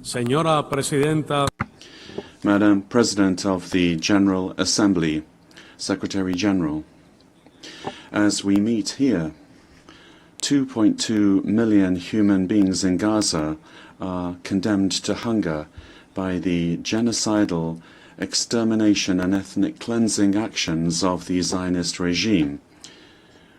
Señora Presidenta. Madam President of the General Assembly, Secretary General, as we meet here, 2.2 million human beings in Gaza are condemned to hunger by the genocidal extermination and ethnic cleansing actions of the Zionist regime,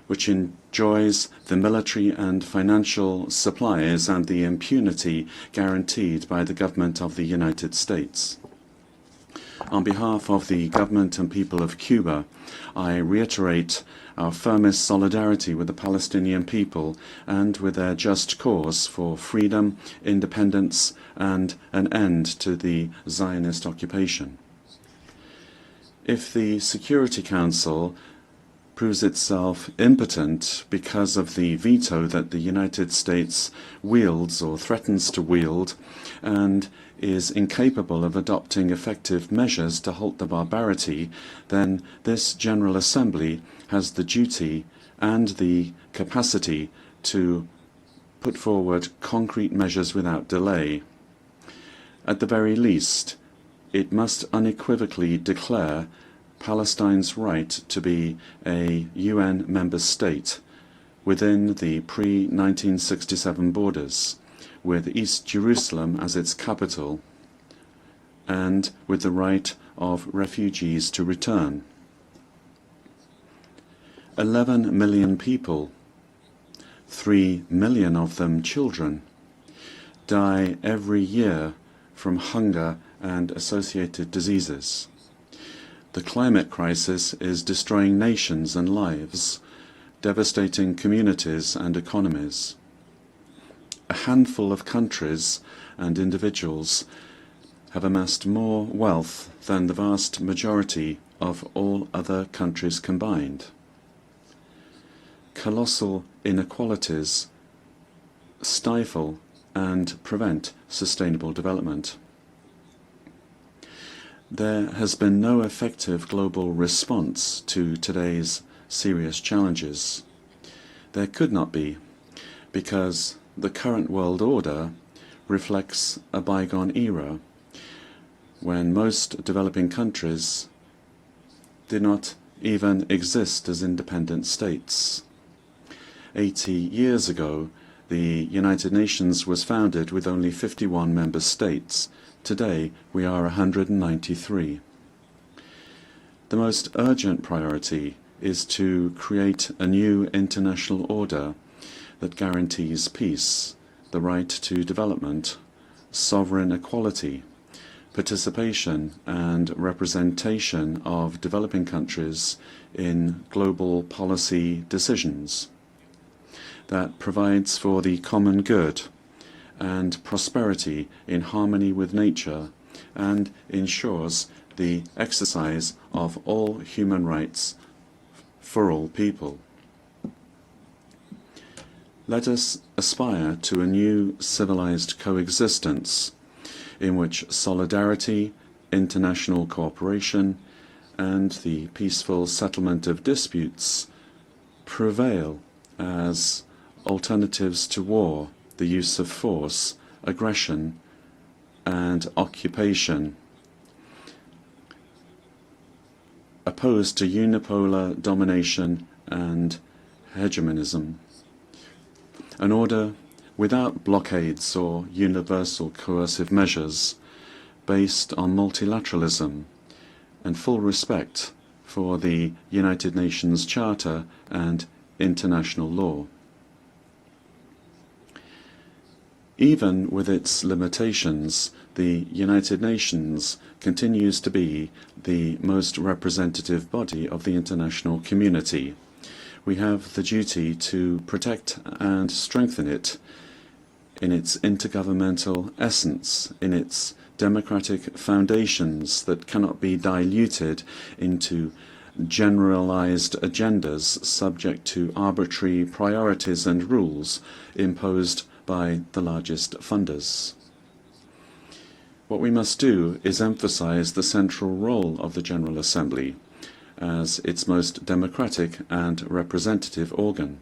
which enjoys the military and financial supplies and the impunity guaranteed by the government of the United States. On behalf of the government and people of Cuba, I reiterate our firmest solidarity with the Palestinian people and with their just cause for freedom, independence, and an end to the Zionist occupation. If the Security Council proves itself impotent because of the veto that the United States wields or threatens to wield, and is incapable of adopting effective measures to halt the barbarity, then this General Assembly has the duty and the capacity to put forward concrete measures without delay. At the very least, it must unequivocally declare Palestine's right to be a UN member state within the pre-1967 borders, with East Jerusalem as its capital, and with the right of refugees to return. 11 million people, 3 million of them children, die every year from hunger and associated diseases. The climate crisis is destroying nations and lives, devastating communities and economies. A handful of countries and individuals have amassed more wealth than the vast majority of all other countries combined. Colossal inequalities stifle and prevent sustainable development. There has been no effective global response to today's serious challenges. There could not be, because the current world order reflects a bygone era when most developing countries did not even exist as independent states. 80 years ago, the United Nations was founded with only 51 member states. Today, we are 193. The most urgent priority is to create a new international order that guarantees peace, the right to development, sovereign equality, participation and representation of developing countries in global policy decisions, that provides for the common good and prosperity in harmony with nature, and ensures the exercise of all human rights for all people. Let us aspire to a new civilized coexistence in which solidarity, international cooperation, and the peaceful settlement of disputes prevail as alternatives to war, the use of force, aggression, and occupation, opposed to unipolar domination and hegemonism. An order without blockades or universal coercive measures, based on multilateralism and full respect for the United Nations Charter and international law. Even with its limitations, the United Nations continues to be the most representative body of the international community. We have the duty to protect and strengthen it in its intergovernmental essence, in its democratic foundations that cannot be diluted into generalized agendas subject to arbitrary priorities and rules imposed by the largest funders. What we must do is emphasize the central role of the General Assembly as its most democratic and representative organ.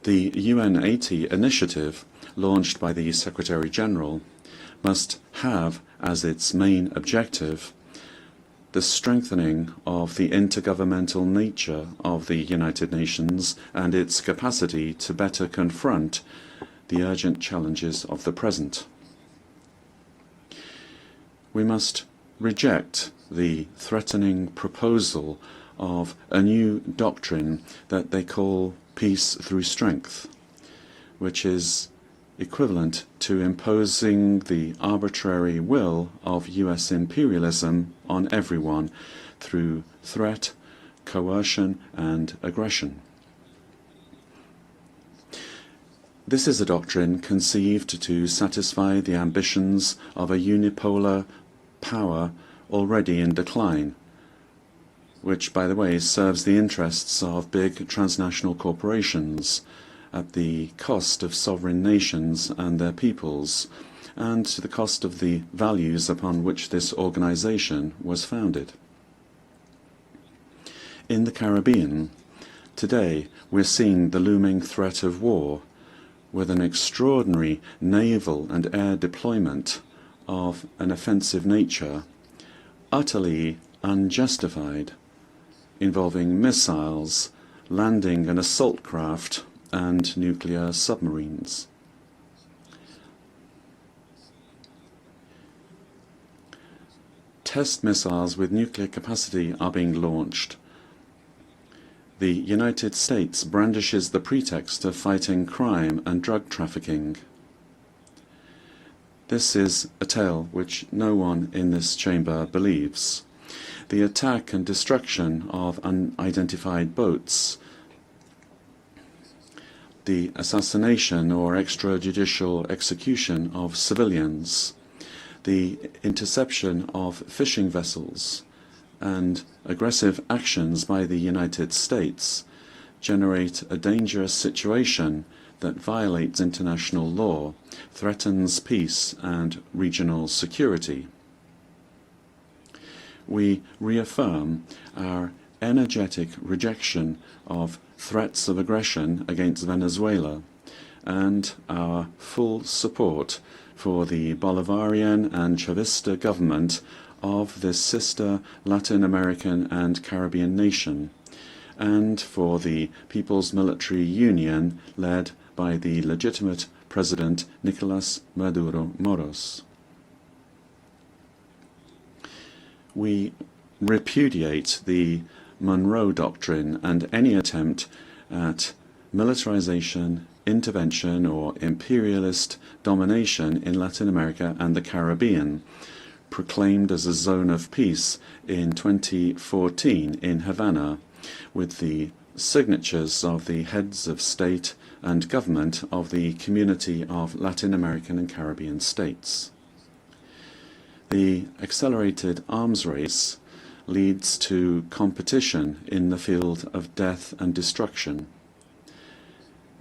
The UN 80 initiative launched by the Secretary-General, must have as its main objective the strengthening of the intergovernmental nature of the United Nations and its capacity to better confront the urgent challenges of the present. We must reject the threatening proposal of a new doctrine that they call peace through strength, which is equivalent to imposing the arbitrary will of US imperialism on everyone through threat, coercion, and aggression. This is a doctrine conceived to satisfy the ambitions of a unipolar power already in decline, which, by the way, serves the interests of big transnational corporations at the cost of sovereign nations and their peoples, and to the cost of the values upon which this organization was founded. In the Caribbean, today we're seeing the looming threat of war, with an extraordinary naval and air deployment of an offensive nature, utterly unjustified, involving missiles, landing an assault craft, and nuclear submarines. Test missiles with nuclear capacity are being launched. The United States brandishes the pretext of fighting crime and drug trafficking. This is a tale which no one in this chamber believes. The attack and destruction of unidentified boats, the assassination or extrajudicial execution of civilians, the interception of fishing vessels, and aggressive actions by the United States generate a dangerous situation that violates international law, threatens peace and regional security. We reaffirm our energetic rejection of threats of aggression against Venezuela and our full support for the Bolivarian and Chavista government of this sister Latin American and Caribbean nation, and for the People's Military Union led by the legitimate President Nicolas Maduro Moros. We repudiate the Monroe Doctrine and any attempt at militarization, intervention, or imperialist domination in Latin America and the Caribbean, proclaimed as a zone of peace in 2014 in Havana, with the signatures of the heads of state and government of the Community of Latin American and Caribbean States. The accelerated arms race leads to competition in the field of death and destruction,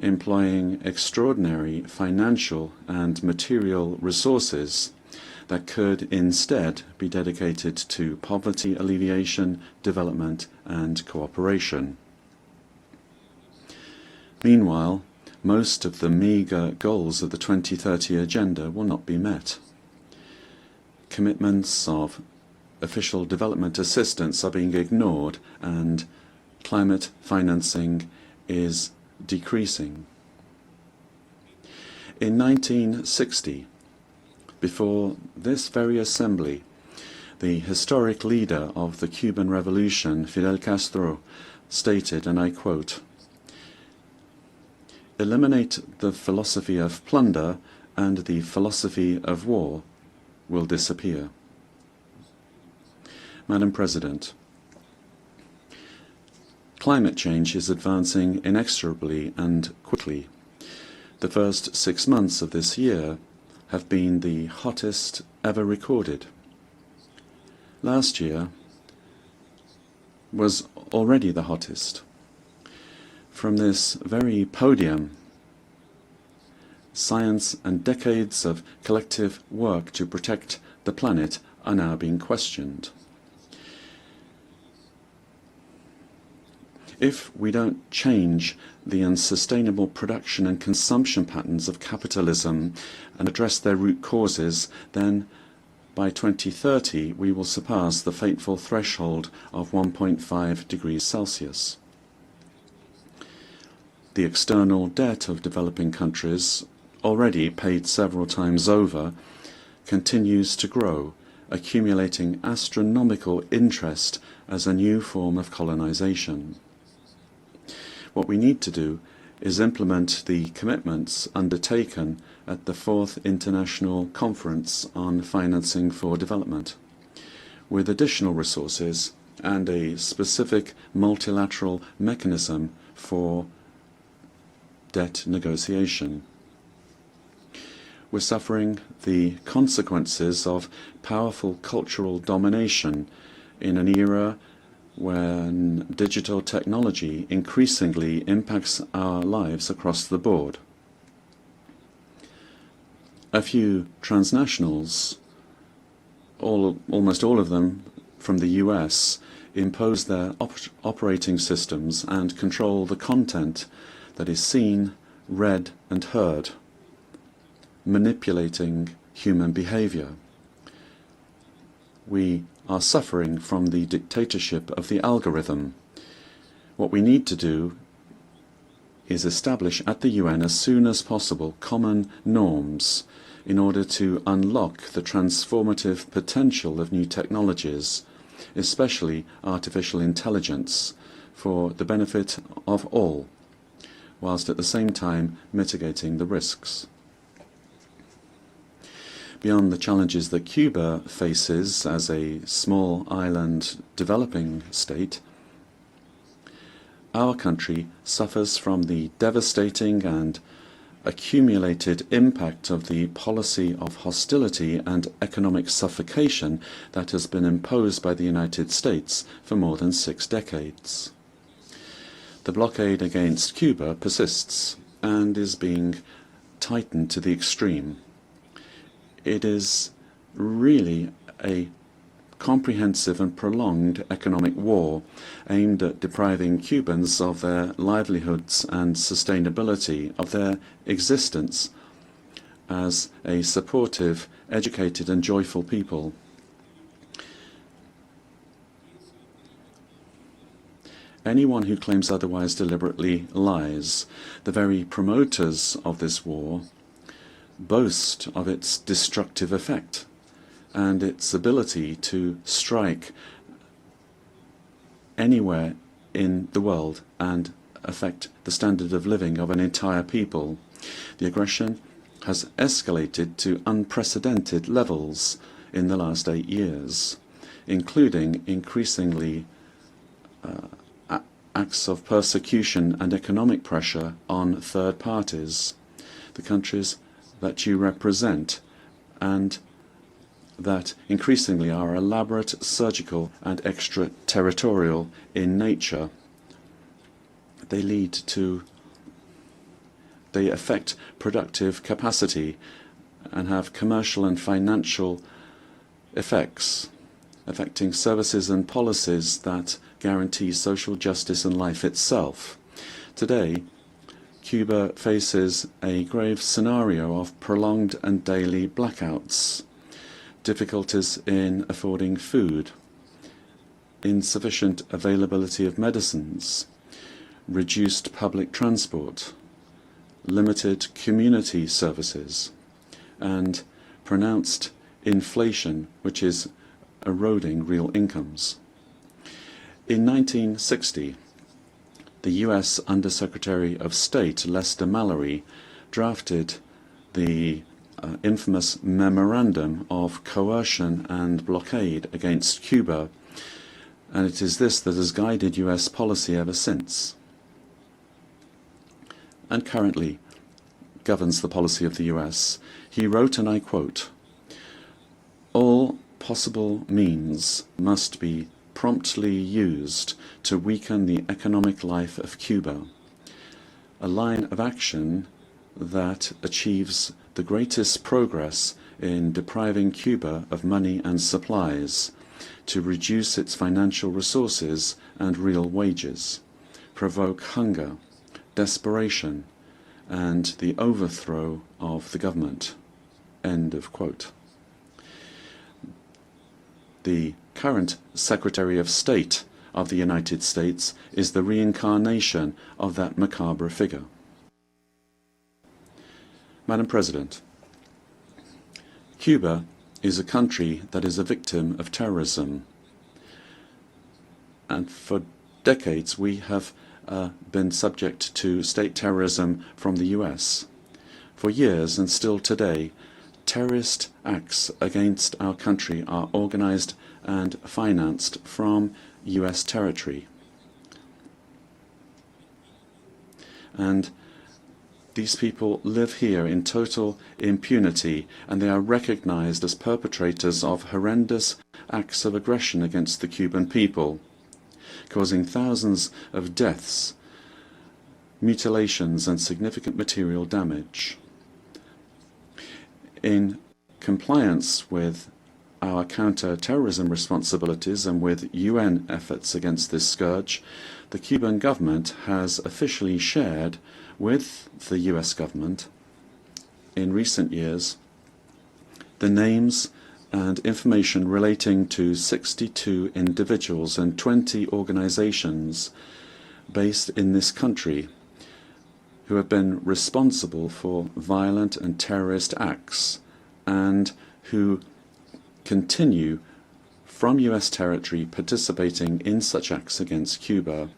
employing extraordinary financial and material resources that could instead be dedicated to poverty alleviation, development, and cooperation. Meanwhile, most of the meagre goals of the 2030 Agenda will not be met. Commitments of official development assistance are being ignored, and climate financing is decreasing. In 1960, before this very assembly, the historic leader of the Cuban Revolution, Fidel Castro, stated, and I quote, "Eliminate the philosophy of plunder and the philosophy of war will disappear." Madam President, climate change is advancing inexorably and quickly. The first 6 months of this year have been the hottest ever recorded. Last year was already the hottest. From this very podium, science and decades of collective work to protect the planet are now being questioned. If we don't change the unsustainable production and consumption patterns of capitalism and address their root causes, then by 2030 we will surpass the fateful threshold of 1.5 degrees Celsius. The external debt of developing countries, already paid several times over, continues to grow, accumulating astronomical interest as a new form of colonization. What we need to do is implement the commitments undertaken at the 4th International Conference on Financing for Development, with additional resources and a specific multilateral mechanism for debt negotiation. We're suffering the consequences of powerful cultural domination in an era when digital technology increasingly impacts our lives across the board. A few transnationals, almost all of them from the US, impose their operating systems and control the content that is seen, read and heard, manipulating human behavior. We are suffering from the dictatorship of the algorithm. What we need to do is establish at the UN as soon as possible common norms in order to unlock the transformative potential of new technologies, especially artificial intelligence, for the benefit of all, whilst at the same time mitigating the risks. Beyond the challenges that Cuba faces as a small island developing state, our country suffers from the devastating and accumulated impact of the policy of hostility and economic suffocation that has been imposed by the United States for more than 6 decades. The blockade against Cuba persists and is being tightened to the extreme. It is really a comprehensive and prolonged economic war aimed at depriving Cubans of their livelihoods and sustainability, of their existence as a supportive, educated and joyful people. Anyone who claims otherwise deliberately lies. The very promoters of this war boast of its destructive effect and its ability to strike anywhere in the world and affect the standard of living of an entire people. The aggression has escalated to unprecedented levels in the last 8 years, including increasingly acts of persecution and economic pressure on third parties, the countries that you represent, and that increasingly are elaborate, surgical and extraterritorial in nature. They affect productive capacity and have commercial and financial effects, affecting services and policies that guarantee social justice and life itself. Today, Cuba faces a grave scenario of prolonged and daily blackouts, difficulties in affording food, insufficient availability of medicines, reduced public transport, limited community services, and pronounced inflation, which is eroding real incomes. In 1960, the US Undersecretary of State Lester Mallory drafted the infamous Memorandum of Coercion and Blockade against Cuba, and it is this that has guided US policy ever since, and currently governs the policy of the US. He wrote, and I quote, "All possible means must be promptly used to weaken the economic life of Cuba, a line of action that achieves the greatest progress in depriving Cuba of money and supplies, to reduce its financial resources and real wages, provoke hunger, desperation, and the overthrow of the government." End of quote. The current Secretary of State of the United States is the reincarnation of that macabre figure. Madam President, Cuba is a country that is a victim of terrorism, and for decades we have been subject to state terrorism from the US. For years and still today, terrorist acts against our country are organized and financed from US territory. And these people live here in total impunity, and they are recognized as perpetrators of horrendous acts of aggression against the Cuban people, causing thousands of deaths, mutilations, and significant material damage. In compliance with our counter-terrorism responsibilities and with UN efforts against this scourge, the Cuban government has officially shared with the US government in recent years the names and information relating to 62 individuals and 20 organizations based in this country who have been responsible for violent and terrorist acts and who continue from US territory participating in such acts against Cuba.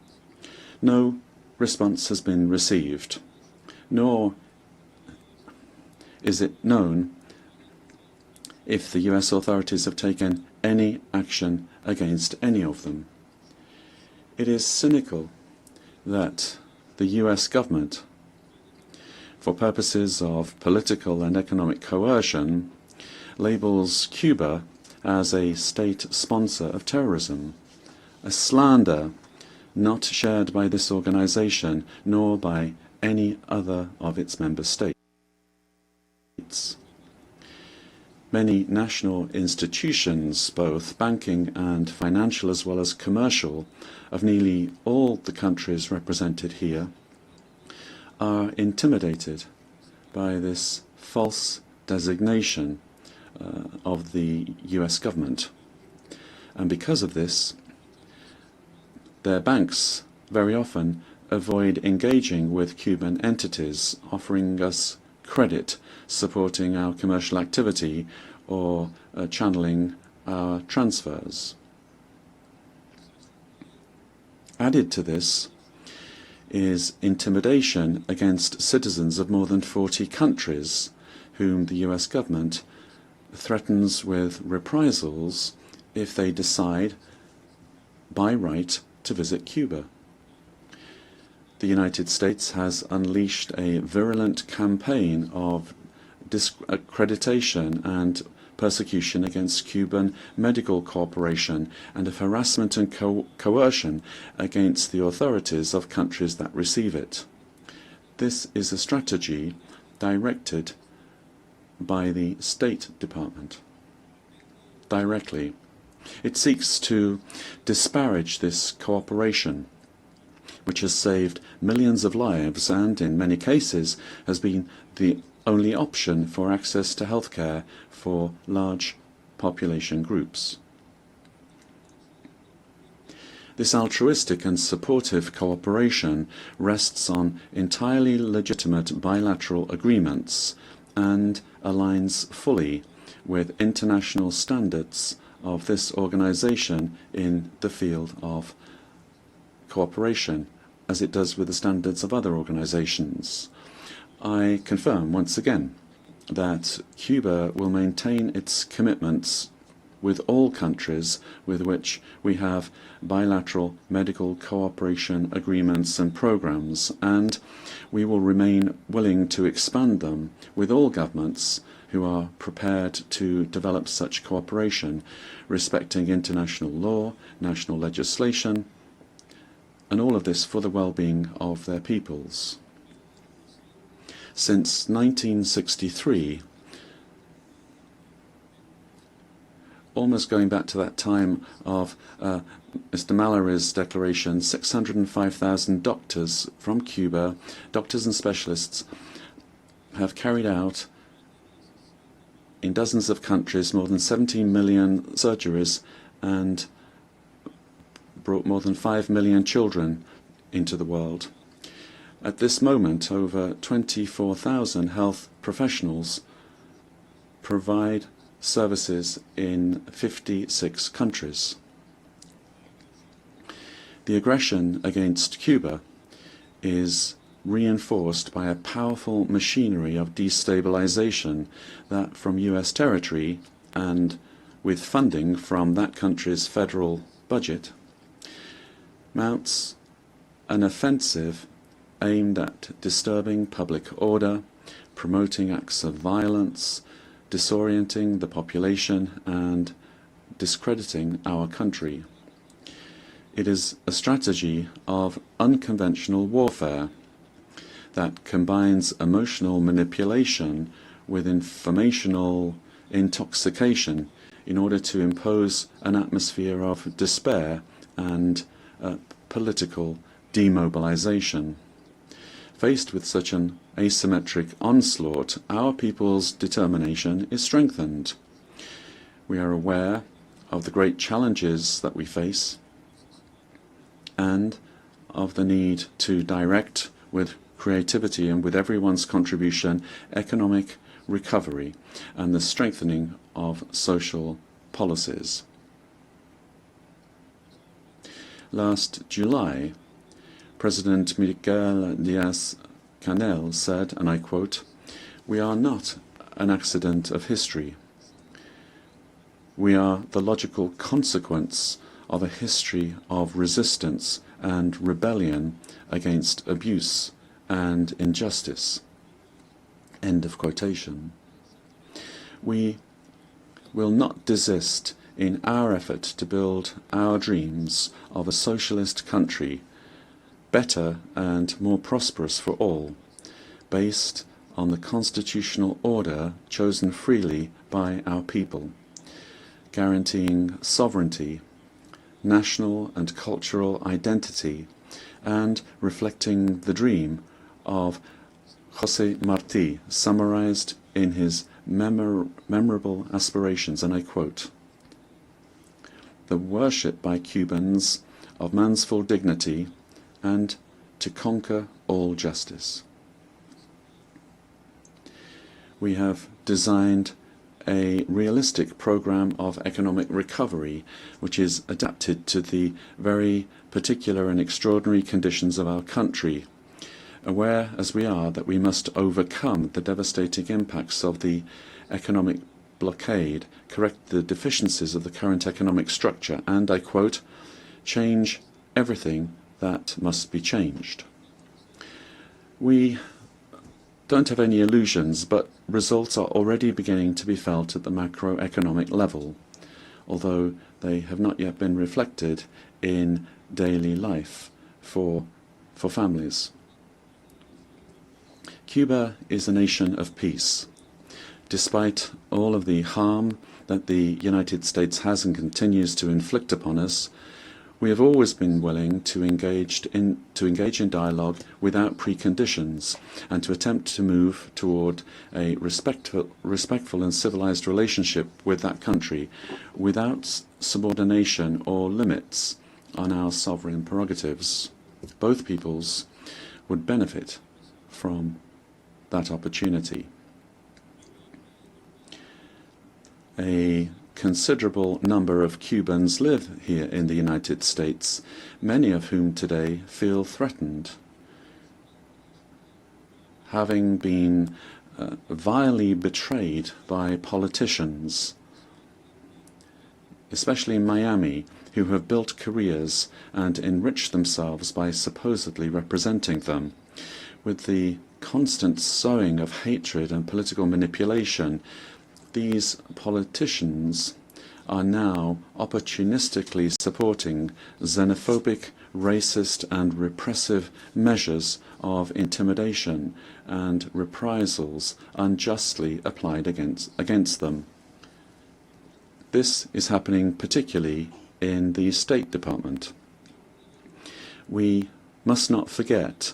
No response has been received, nor is it known if the US authorities have taken any action against any of them. It is cynical that the US government, for purposes of political and economic coercion, labels Cuba as a state sponsor of terrorism, a slander not shared by this organization nor by any other of its member states. Many national institutions, both banking and financial as well as commercial, of nearly all the countries represented here, are intimidated by this false designation of the US government. And because of this, their banks very often avoid engaging with Cuban entities, offering us credit, supporting our commercial activity, or channeling our transfers. Added to this is intimidation against citizens of more than 40 countries, whom the US government threatens with reprisals if they decide by right to visit Cuba. The United States has unleashed a virulent campaign of discreditation and persecution against Cuban Medical Corporation and of harassment and coercion against the authorities of countries that receive it. This is a strategy directed by the State Department directly. It seeks to disparage this cooperation, which has saved millions of lives and, in many cases, has been the only option for access to healthcare for large population groups. This altruistic and supportive cooperation rests on entirely legitimate bilateral agreements and aligns fully with international standards of this organization in the field of cooperation, as it does with the standards of other organizations. I confirm once again that Cuba will maintain its commitments with all countries with which we have bilateral medical cooperation agreements and programs, and we will remain willing to expand them with all governments who are prepared to develop such cooperation, respecting international law, national legislation, and all of this for the well-being of their peoples. Since 1963, almost going back to that time of Mr. Mallory's declaration, 605,000 doctors from Cuba, doctors and specialists, have carried out in dozens of countries more than 17 million surgeries and brought more than 5 million children into the world. At this moment, over 24,000 health professionals provide services in 56 countries. The aggression against Cuba is reinforced by a powerful machinery of destabilization that, from US territory and with funding from that country's federal budget, mounts an offensive aimed at disturbing public order, promoting acts of violence, disorienting the population, and discrediting our country. It is a strategy of unconventional warfare that combines emotional manipulation with informational intoxication in order to impose an atmosphere of despair and political demobilization. Faced with such an asymmetric onslaught, our people's determination is strengthened. We are aware of the great challenges that we face and of the need to direct with creativity and with everyone's contribution economic recovery and the strengthening of social policies. Last July, President Miguel Díaz-Canel said, and I quote, "We are not an accident of history. We are the logical consequence of a history of resistance and rebellion against abuse and injustice." End of quotation. We will not desist in our effort to build our dreams of a socialist country, better and more prosperous for all, based on the constitutional order chosen freely by our people, guaranteeing sovereignty, national and cultural identity, and reflecting the dream of José Martí, summarized in his memorable aspirations, and I quote, "The worship by Cubans of man's full dignity and to conquer all justice." We have designed a realistic program of economic recovery which is adapted to the very particular and extraordinary conditions of our country, aware as we are that we must overcome the devastating impacts of the economic blockade, correct the deficiencies of the current economic structure, and, I quote, "change everything that must be changed." We don't have any illusions, but results are already beginning to be felt at the macroeconomic level, although they have not yet been reflected in daily life for families. Cuba is a nation of peace. Despite all of the harm that the United States has and continues to inflict upon us, we have always been willing to engage in dialogue without preconditions and to attempt to move toward a respectful and civilized relationship with that country without subordination or limits on our sovereign prerogatives. Both peoples would benefit from that opportunity. A considerable number of Cubans live here in the United States, many of whom today feel threatened. Having been vilely betrayed by politicians, especially in Miami, who have built careers and enriched themselves by supposedly representing them. With the constant sowing of hatred and political manipulation, these politicians are now opportunistically supporting xenophobic, racist and repressive measures of intimidation and reprisals unjustly applied against them. This is happening particularly in the State Department. We must not forget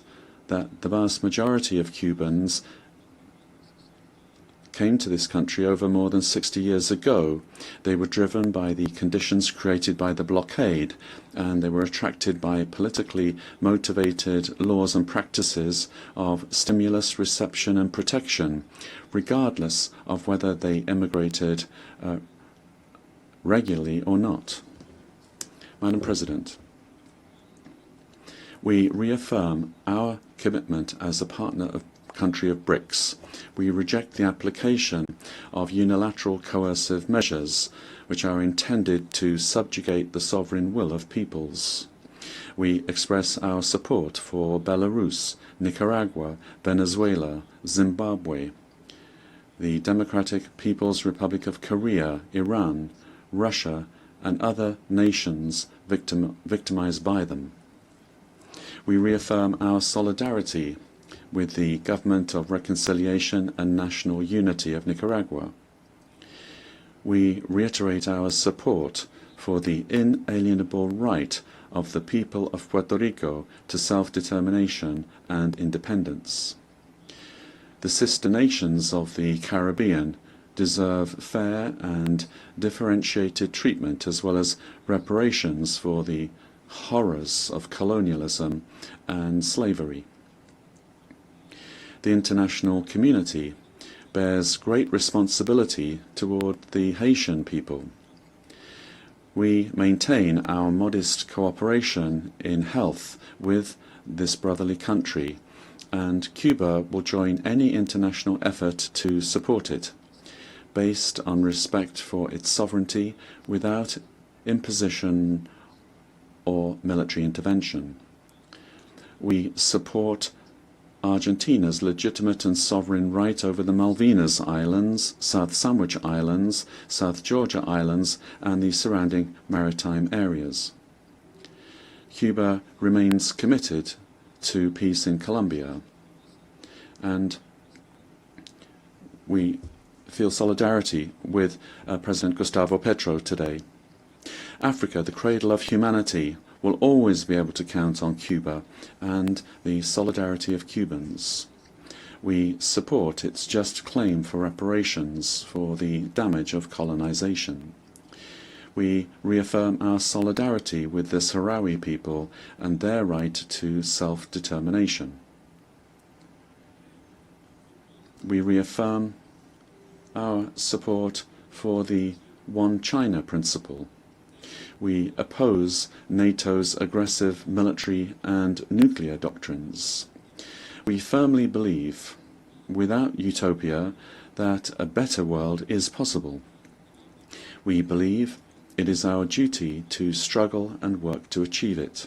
that the vast majority of Cubans came to this country over more than 60 years ago. They were driven by the conditions created by the blockade, and they were attracted by politically motivated laws and practices of stimulus, reception and protection, regardless of whether they immigrated regularly or not. Madam President, we reaffirm our commitment as a partner of country of BRICS. We reject the application of unilateral coercive measures which are intended to subjugate the sovereign will of peoples. We express our support for Belarus, Nicaragua, Venezuela, Zimbabwe, the Democratic People's Republic of Korea, Iran, Russia, and other nations victimized by them. We reaffirm our solidarity with the Government of Reconciliation and National Unity of Nicaragua. We reiterate our support for the inalienable right of the people of Puerto Rico to self-determination and independence. The sister nations of the Caribbean deserve fair and differentiated treatment as well as reparations for the horrors of colonialism and slavery. The international community bears great responsibility toward the Haitian people. We maintain our modest cooperation in health with this brotherly country, and Cuba will join any international effort to support it, based on respect for its sovereignty without imposition or military intervention. We support Argentina's legitimate and sovereign right over the Malvinas Islands, South Sandwich Islands, South Georgia Islands, and the surrounding maritime areas. Cuba remains committed to peace in Colombia, and we feel solidarity with President Gustavo Petro today. Africa, the cradle of humanity, will always be able to count on Cuba and the solidarity of Cubans. We support its just claim for reparations for the damage of colonization. We reaffirm our solidarity with the Sahrawi people and their right to self-determination. We reaffirm our support for the One China principle. We oppose NATO's aggressive military and nuclear doctrines. We firmly believe, without utopia, that a better world is possible. We believe it is our duty to struggle and work to achieve it.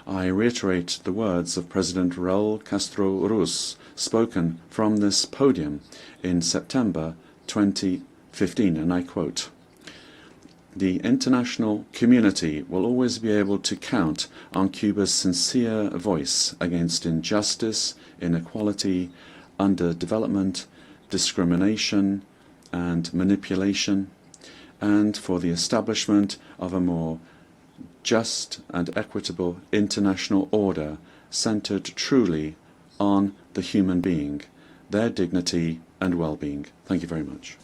I reiterate the words of President Raúl Castro Ruz, spoken from this podium in September 2015, and I quote, "The international community will always be able to count on Cuba's sincere voice against injustice, inequality, underdevelopment, discrimination, and manipulation, and for the establishment of a more just and equitable international order centered truly on the human being, their dignity and well-being." Thank you very much.